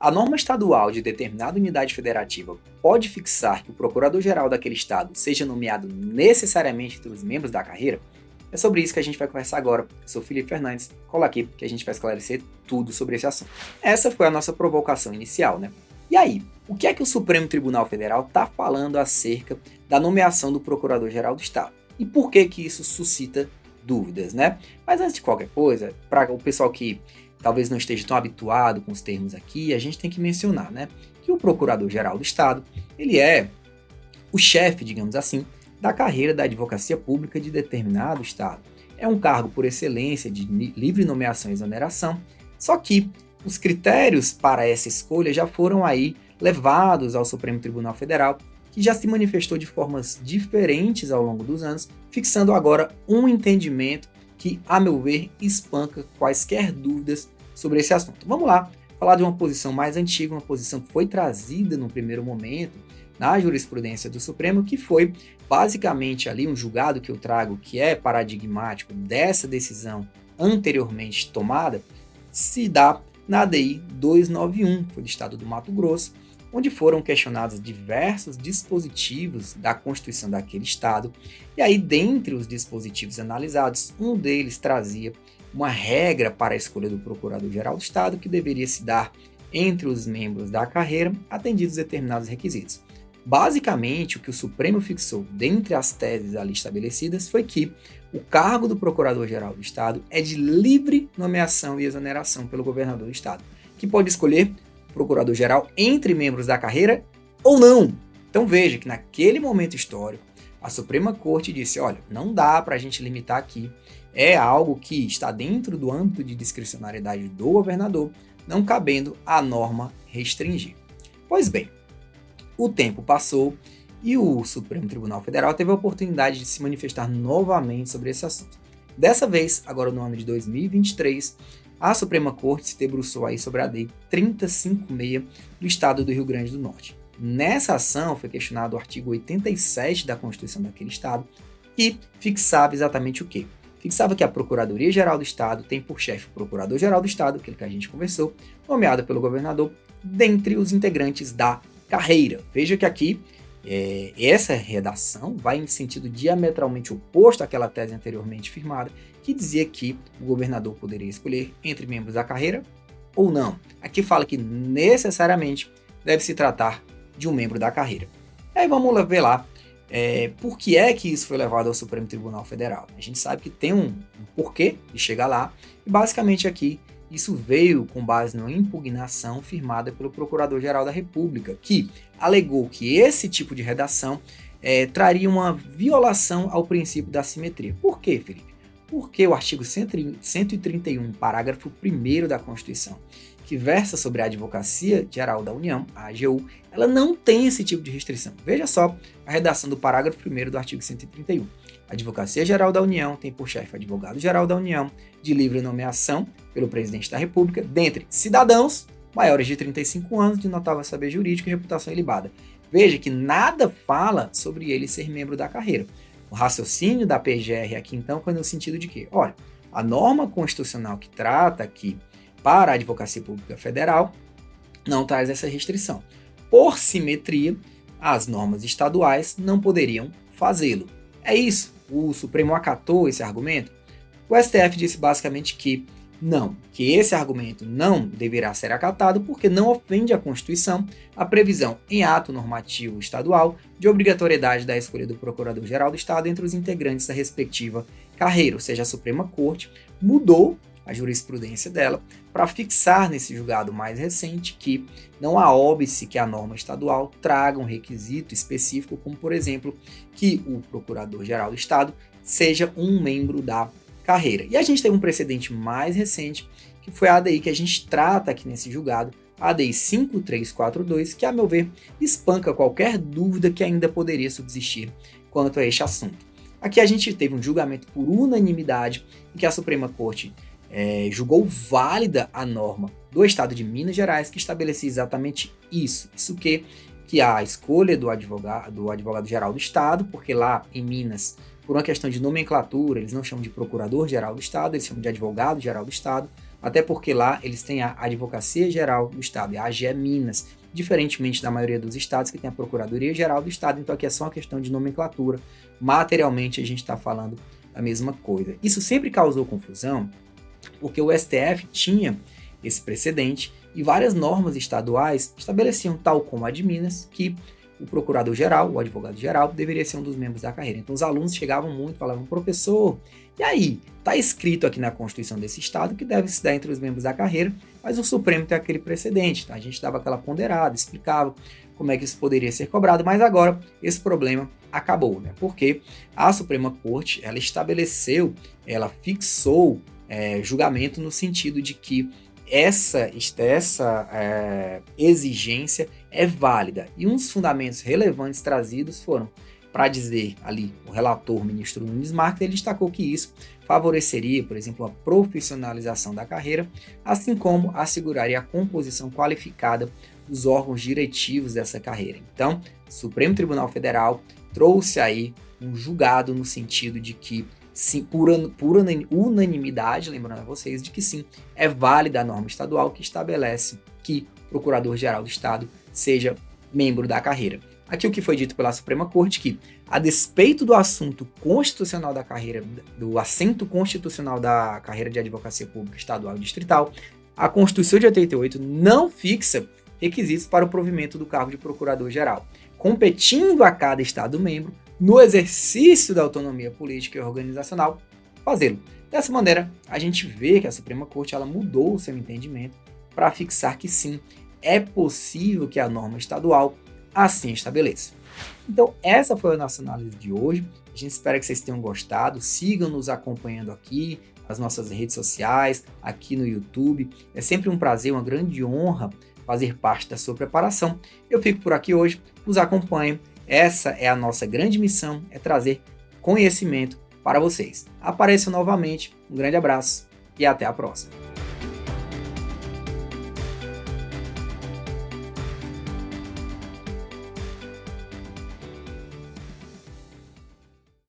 A norma estadual de determinada unidade federativa pode fixar que o procurador-geral daquele estado seja nomeado necessariamente entre os membros da carreira? É sobre isso que a gente vai conversar agora. Eu sou Felipe Fernandes, cola aqui que a gente vai esclarecer tudo sobre esse assunto. Essa foi a nossa provocação inicial, né? E aí, o que é que o Supremo Tribunal Federal está falando acerca da nomeação do Procurador-Geral do Estado? E por que que isso suscita dúvidas, né? Mas antes de qualquer coisa, para o pessoal que talvez não esteja tão habituado com os termos aqui, a gente tem que mencionar, né, que o Procurador-Geral do Estado, ele é o chefe, digamos assim, da carreira da advocacia pública de determinado estado. É um cargo por excelência de livre nomeação e exoneração, só que os critérios para essa escolha já foram aí levados ao Supremo Tribunal Federal, que já se manifestou de formas diferentes ao longo dos anos, fixando agora um entendimento que, a meu ver, espanca quaisquer dúvidas sobre esse assunto. Vamos lá, falar de uma posição mais antiga, uma posição que foi trazida no primeiro momento na jurisprudência do Supremo, que foi basicamente ali um julgado que eu trago que é paradigmático dessa decisão anteriormente tomada, se dá na ADI 291, foi do estado do Mato Grosso, onde foram questionados diversos dispositivos da Constituição daquele estado, e aí dentre os dispositivos analisados, um deles trazia uma regra para a escolha do Procurador-Geral do Estado que deveria se dar entre os membros da carreira, atendidos determinados requisitos. Basicamente, o que o Supremo fixou dentre as teses ali estabelecidas foi que o cargo do Procurador-Geral do Estado é de livre nomeação e exoneração pelo governador do Estado, que pode escolher o Procurador-Geral entre membros da carreira ou não. Então veja que naquele momento histórico, a Suprema Corte disse, olha, não dá para a gente limitar aqui, é algo que está dentro do âmbito de discricionariedade do governador, não cabendo a norma restringir. Pois bem, o tempo passou e o Supremo Tribunal Federal teve a oportunidade de se manifestar novamente sobre esse assunto. Dessa vez, agora no ano de 2023, a Suprema Corte se debruçou aí sobre a Lei 356 do Estado do Rio Grande do Norte. Nessa ação foi questionado o artigo 87 da Constituição daquele Estado, que fixava exatamente o quê? Fixava que a Procuradoria-Geral do Estado tem por chefe o Procurador-Geral do Estado, aquele que a gente conversou, nomeado pelo governador, dentre os integrantes da carreira. Veja que aqui essa redação vai em sentido diametralmente oposto àquela tese anteriormente firmada, que dizia que o governador poderia escolher entre membros da carreira ou não. Aqui fala que necessariamente deve se tratar de um membro da carreira. Aí vamos ver lá por que é que isso foi levado ao Supremo Tribunal Federal. A gente sabe que tem um porquê de chegar lá, e basicamente aqui isso veio com base numa impugnação firmada pelo Procurador-Geral da República, que alegou que esse tipo de redação traria uma violação ao princípio da simetria. Por quê, Felipe? Porque o artigo 131, parágrafo 1º da Constituição, que versa sobre a Advocacia Geral da União, a AGU, ela não tem esse tipo de restrição. Veja só a redação do parágrafo 1º do artigo 131. A Advocacia Geral da União tem por chefe o Advogado-Geral da União, de livre nomeação pelo Presidente da República, dentre cidadãos maiores de 35 anos, de notável saber jurídico e reputação ilibada. Veja que nada fala sobre ele ser membro da carreira. O raciocínio da PGR aqui, então, foi no sentido de que, olha, a norma constitucional que trata aqui para a Advocacia Pública Federal não traz essa restrição. Por simetria, as normas estaduais não poderiam fazê-lo. É isso. O Supremo acatou esse argumento. O STF disse basicamente que não, que esse argumento não deverá ser acatado porque não ofende a Constituição a previsão em ato normativo estadual de obrigatoriedade da escolha do Procurador-Geral do Estado entre os integrantes da respectiva carreira, ou seja, a Suprema Corte mudou a jurisprudência dela para fixar nesse julgado mais recente que não há óbice que a norma estadual traga um requisito específico, como por exemplo, que o Procurador-Geral do Estado seja um membro da carreira. E a gente tem um precedente mais recente, que foi a ADI que a gente trata aqui nesse julgado, a ADI 5342, que, a meu ver, espanca qualquer dúvida que ainda poderia subsistir quanto a este assunto. Aqui a gente teve um julgamento por unanimidade, em que a Suprema Corte julgou válida a norma do Estado de Minas Gerais, que estabelecia exatamente isso. Isso que a escolha do advogado-geral do Estado, porque lá em Minas, por uma questão de nomenclatura, eles não chamam de procurador-geral do Estado, eles chamam de advogado-geral do Estado, até porque lá eles têm a Advocacia Geral do Estado, a AGE Minas, diferentemente da maioria dos estados que tem a Procuradoria Geral do Estado. Então aqui é só uma questão de nomenclatura, materialmente a gente está falando a mesma coisa. Isso sempre causou confusão, porque o STF tinha esse precedente e várias normas estaduais estabeleciam, tal como a de Minas, que o procurador-geral, o advogado-geral, deveria ser um dos membros da carreira. Então os alunos chegavam muito e falavam: professor, e aí? Está escrito aqui na Constituição desse estado que deve se dar entre os membros da carreira, mas o Supremo tem aquele precedente. Tá? A gente dava aquela ponderada, explicava como é que isso poderia ser cobrado, mas agora esse problema acabou, né? Porque a Suprema Corte, ela estabeleceu, ela fixou julgamento no sentido de que essa exigência é válida. E uns fundamentos relevantes trazidos foram, para dizer ali, o relator, ministro Nunes Marques, ele destacou que isso favoreceria, por exemplo, a profissionalização da carreira, assim como asseguraria a composição qualificada dos órgãos diretivos dessa carreira. Então, o Supremo Tribunal Federal trouxe aí um julgado no sentido de que, sim, por unanimidade, lembrando a vocês de que sim, é válida a norma estadual que estabelece que o Procurador-Geral do Estado seja membro da carreira. Aqui o que foi dito pela Suprema Corte, que a despeito do assunto constitucional da carreira, do assento constitucional da carreira de advocacia pública estadual e distrital, a Constituição de 88 não fixa requisitos para o provimento do cargo de Procurador-Geral, competindo a cada Estado membro, no exercício da autonomia política e organizacional, fazê-lo. Dessa maneira, a gente vê que a Suprema Corte ela mudou o seu entendimento para fixar que sim, é possível que a norma estadual assim estabeleça. Então, essa foi a nossa análise de hoje. A gente espera que vocês tenham gostado. Sigam nos acompanhando aqui nas nossas redes sociais, aqui no YouTube. É sempre um prazer, uma grande honra fazer parte da sua preparação. Eu fico por aqui hoje. Nos acompanhem. Essa é a nossa grande missão, é trazer conhecimento para vocês. Apareçam novamente. Um grande abraço e até a próxima.